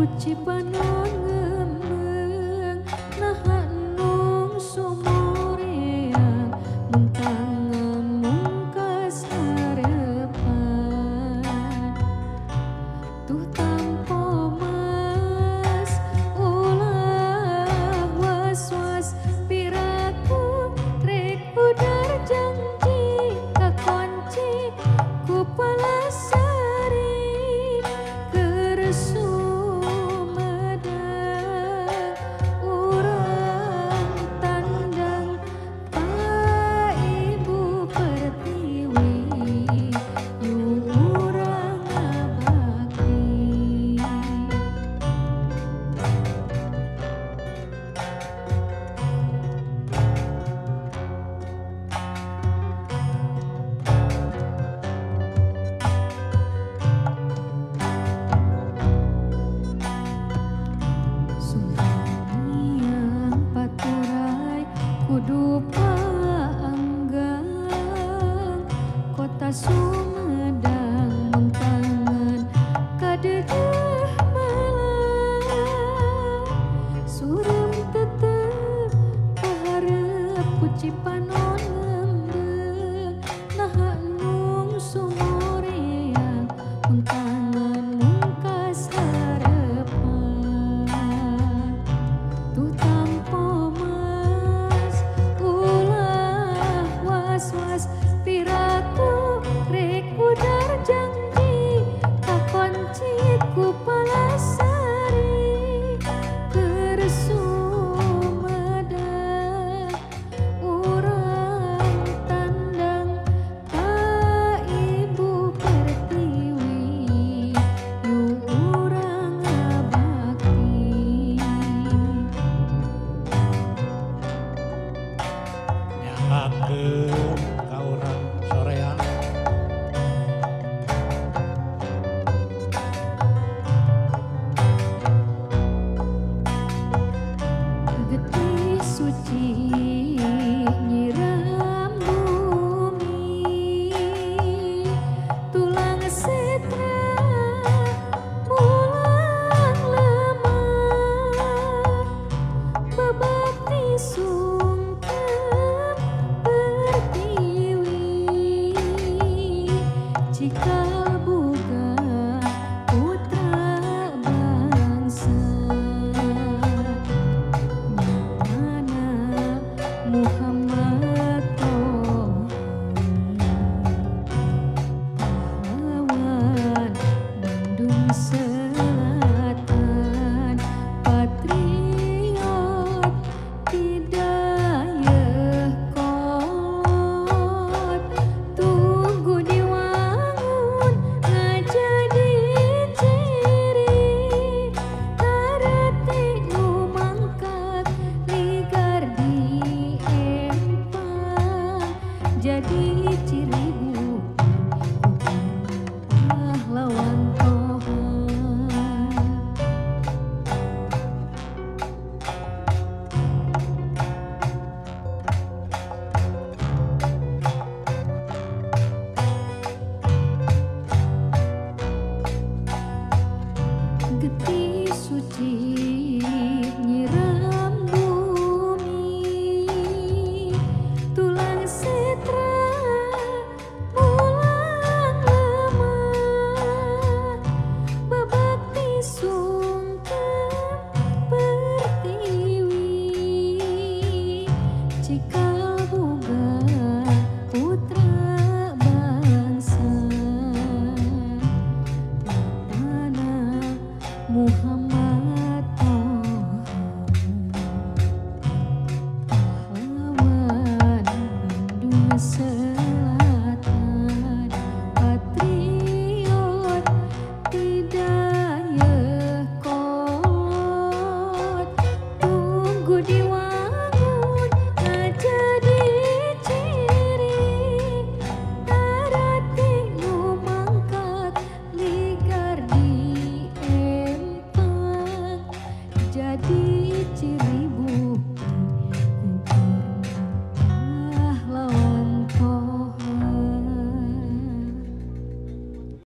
Kucipanon ngembeng naha nung sumoreang muntang ngemungkas harepan tuh tampo mas ulah was-was piraku rek udar janji kakunci ku palasari keresu kudu paanggang kota Sumedang mentangan kadeuh malang surem tetep kaharep Kucipanon ngembeng naha nung sumoreang muntangan mungkas harepan tuh tampo was piraku rek udar janji kakunci ku palasari keresu Sumedang urang tandang ka Ibu Pertiwi yu urang ngabakti nyalakeun ka urang soreang getih suci nyiram bumi tulang setra mulang lemah babakti sungkem Pertiwi cikal boga putra bangsa nyana Muhammad pahlawan Bandung Selatan patriot Hidayah kolot tunggu diwangun ngajadi ciri karate nu mangkat ligar di empang jadi ciri pahlawan Toha getih suci nyiram bumi tulang setra mulang lemah babakti sungkem Pertiwi cikal boga putra bangsa Muhammad